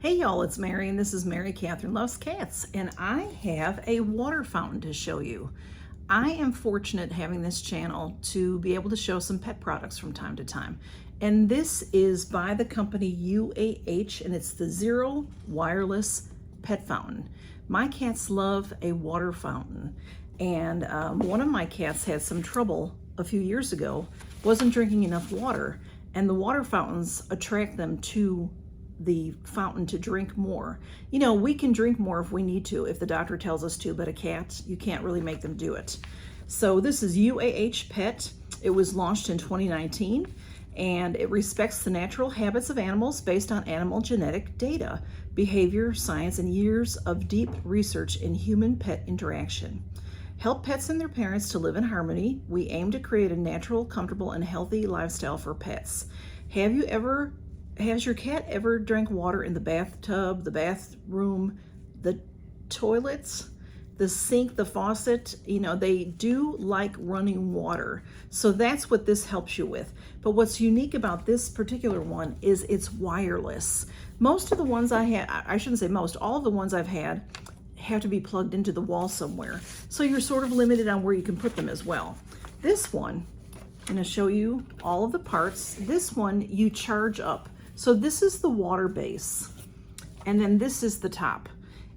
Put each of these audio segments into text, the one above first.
Hey y'all, it's Mary and this is Mary Catherine Loves Cats, and I have a water fountain to show you. I am fortunate having this channel to be able to show some pet products from time to time. And this is by the company UAH, and it's the Zero Wireless Pet Fountain. My cats love a water fountain, and one of my cats had some trouble a few years ago, wasn't drinking enough water, and the water fountains attract them to the fountain to drink more. You know, we can drink more if we need to, if the doctor tells us to, but a cat, you can't really make them do it. So this is UAH Pet. It was launched in 2019, and it respects the natural habits of animals based on animal genetic data, behavior, science, and years of deep research in human-pet interaction. Help pets and their parents to live in harmony. We aim to create a natural, comfortable, and healthy lifestyle for pets. Has your cat ever drank water in the bathtub, the bathroom, the toilets, the sink, the faucet? You know, they do like running water. So that's what this helps you with. But what's unique about this particular one is it's wireless. Most of the ones I had, I shouldn't say most, all of the ones I've had have to be plugged into the wall somewhere. So you're sort of limited on where you can put them as well. This one, I'm going to show you all of the parts. This one you charge up. So this is the water base, and then this is the top.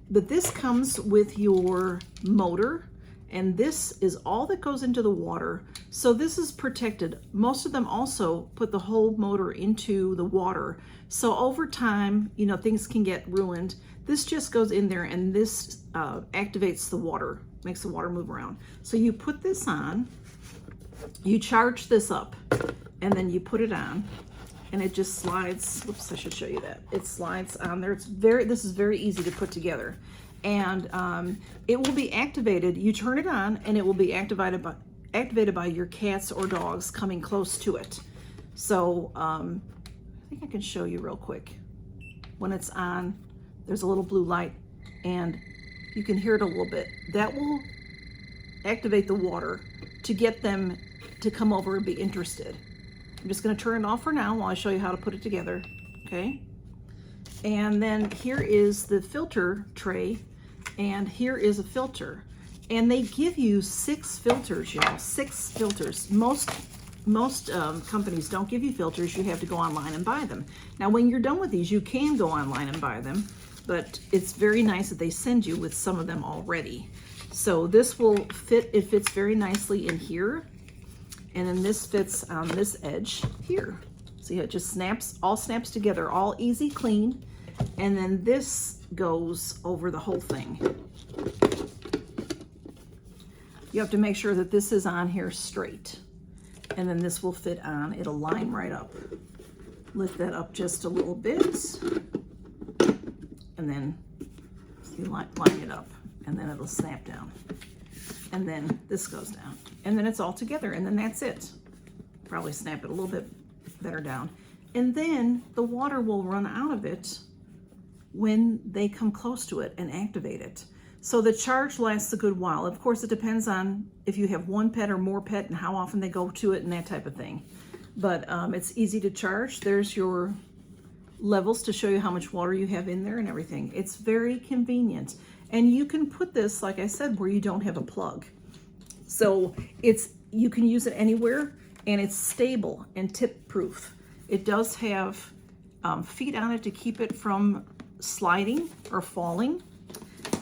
But this comes with your motor, and this is all that goes into the water. So this is protected. Most of them also put the whole motor into the water. So over time, you know, things can get ruined. This just goes in there, and this activates the water, makes the water move around. So you put this on, you charge this up, and then you put it on. And it just slides. Whoops, I should show you that. It slides on there. This is very easy to put together. And it will be activated. You turn it on and it will be activated by your cats or dogs coming close to it. So I think I can show you real quick. When it's on, there's a little blue light and you can hear it a little bit. That will activate the water to get them to come over and be interested. I'm just going to turn it off for now while I show you how to put it together, okay? And then here is the filter tray, and here is a filter. And they give you 6 filters, y'all, 6 filters. Most companies don't give you filters. You have to go online and buy them. Now, when you're done with these, you can go online and buy them, but it's very nice that they send you with some of them already. So this will fit, it fits very nicely in here. And then this fits on this edge here. See, it just all snaps together, all easy, clean. And then this goes over the whole thing. You have to make sure that this is on here straight. And then this will fit on, it'll line right up. Lift that up just a little bit. And then you line it up, and then it'll snap down. And then this goes down, and then it's all together, and then that's it. Probably snap it a little bit better down. And then the water will run out of it when they come close to it and activate it. So the charge lasts a good while. Of course, it depends on if you have one pet or more pet and how often they go to it and that type of thing. But it's easy to charge. There's your levels to show you how much water you have in there and everything. It's very convenient. And you can put this, like I said, where you don't have a plug. So you can use it anywhere, and it's stable and tip proof. It does have feet on it to keep it from sliding or falling,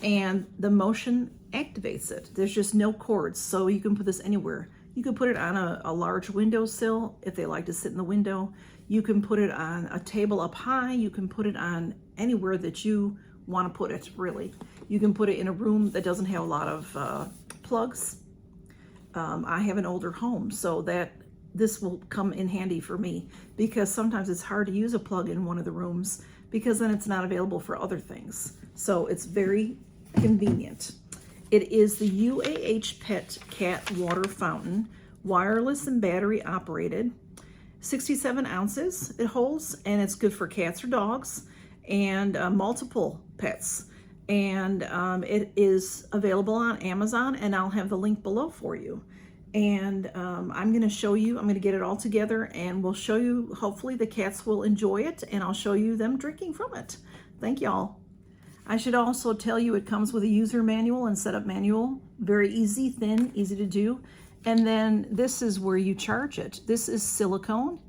and the motion activates it. There's just no cords, so you can put this anywhere. You can put it on a large windowsill if they like to sit in the window. You can put it on a table up high. You can put it on anywhere that you want to put it, really. You can put it in a room that doesn't have a lot of plugs. I have an older home, so this will come in handy for me, because sometimes it's hard to use a plug in one of the rooms because then it's not available for other things. So it's very convenient. It is the UAH Pet Cat Water Fountain, wireless and battery operated. 67 ounces it holds, and it's good for cats or dogs and multiple pets. And it is available on Amazon, and I'll have the link below for you. And I'm going to show you, I'm going to get it all together, and we'll show you, hopefully the cats will enjoy it, and I'll show you them drinking from it. Thank y'all. I should also tell you it comes with a user manual and setup manual. Very easy, thin, easy to do. And then this is where you charge it. This is silicone,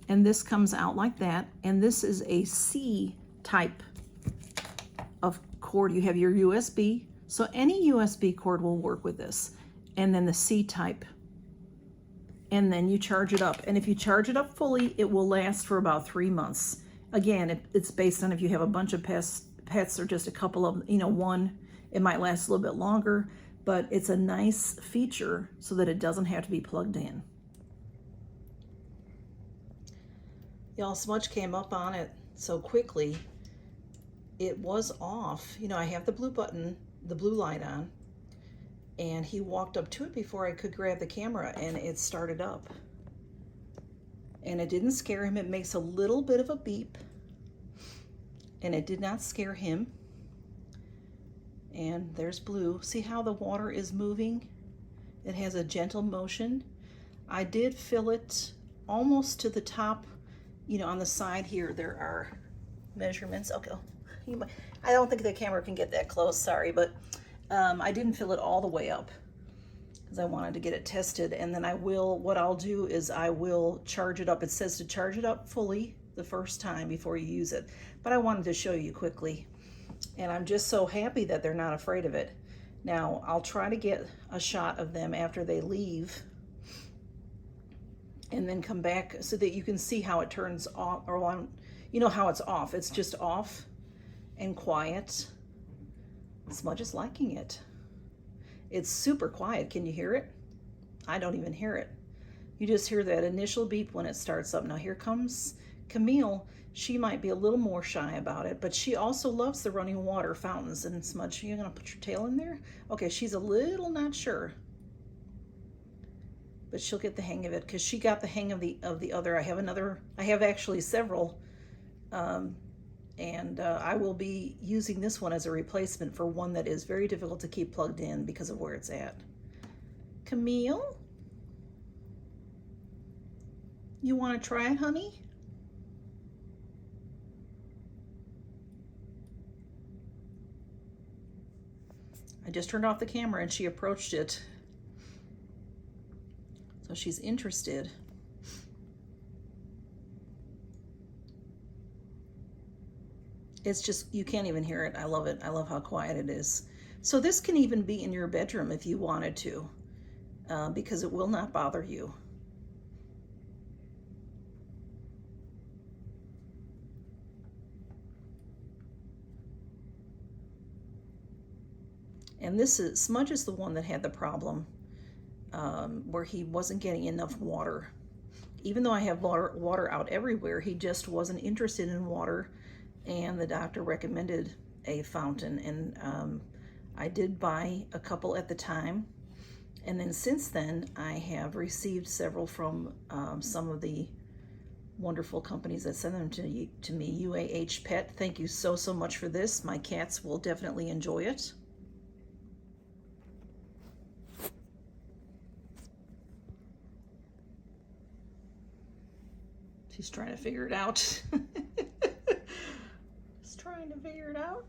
and this comes out like that. And this is a C type of cord. You have your USB, so any USB cord will work with this. And then the C type. And then you charge it up. And if you charge it up fully, it will last for about 3 months. Again, it's based on if you have a bunch of pets or just a couple of, one, it might last a little bit longer, but it's a nice feature so that it doesn't have to be plugged in. Y'all, Smudge came up on it so quickly. It was off. I have the blue button, the blue light on, and he walked up to it before I could grab the camera, and it started up. And it didn't scare him. It makes a little bit of a beep, and it did not scare him. And there's blue. See how the water is moving? It has a gentle motion. I did fill it almost to the top. On the side here, there are measurements. Okay, I don't think the camera can get that close, sorry, but I didn't fill it all the way up because I wanted to get it tested. And then what I'll do is I will charge it up. It says to charge it up fully the first time before you use it, but I wanted to show you quickly. And I'm just so happy that they're not afraid of it. Now, I'll try to get a shot of them after they leave and then come back so that you can see how it turns off, or on, how it's off. It's just off and quiet. Smudge is liking it. It's super quiet. Can you hear it? I don't even hear it. You just hear that initial beep when it starts up. Now here comes Camille. She might be a little more shy about it, but she also loves the running water fountains. And Smudge, you're gonna put your tail in there? Okay, she's a little not sure, but she'll get the hang of it because she got the hang of the other. I have actually several, and I will be using this one as a replacement for one that is very difficult to keep plugged in because of where it's at. Camille, you want to try it, honey? I just turned off the camera and she approached it. So she's interested. It's just, you can't even hear it. I love it. I love how quiet it is. So this can even be in your bedroom if you wanted to, because it will not bother you. And Smudge is the one that had the problem where he wasn't getting enough water. Even though I have water out everywhere, he just wasn't interested in water, and the doctor recommended a fountain. And I did buy a couple at the time, and then since then I have received several from some of the wonderful companies that send them to me. UAH Pet, thank you so much for this. My cats will definitely enjoy it. She's trying to figure it out. She's trying to figure it out.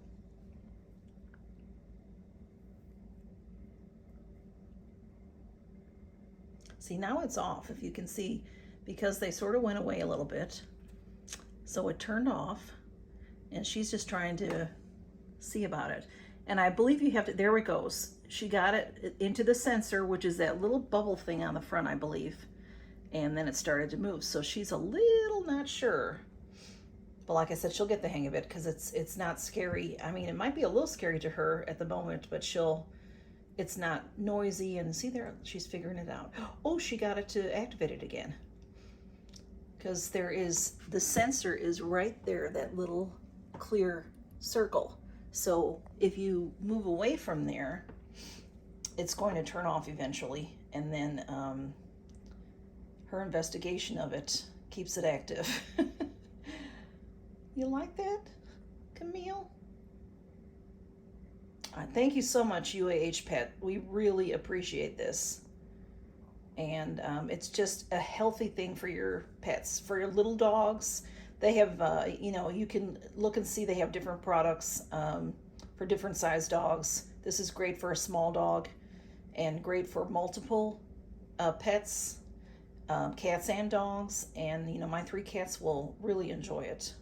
See, now it's off, if you can see, because they sort of went away a little bit. So it turned off, and she's just trying to see about it. And I believe you have to, there it goes. She got it into the sensor, which is that little bubble thing on the front, I believe. And then it started to move. So she's a little not sure. But like I said, she'll get the hang of it because it's not scary. I mean, it might be a little scary to her at the moment, but it's not noisy. And see there, she's figuring it out. Oh, she got it to activate it again. Because the sensor is right there, that little clear circle. So if you move away from there, it's going to turn off eventually. And then her investigation of it keeps it active. You like that, Camille? Thank you so much, UAH Pet. We really appreciate this. And it's just a healthy thing for your pets, for your little dogs They have, you know, you can look and see they have different products for different size dogs. This is great for a small dog and great for multiple pets, cats and dogs. And, you know, my 3 cats will really enjoy it.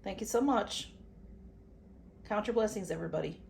Thank you so much. Count your blessings, everybody.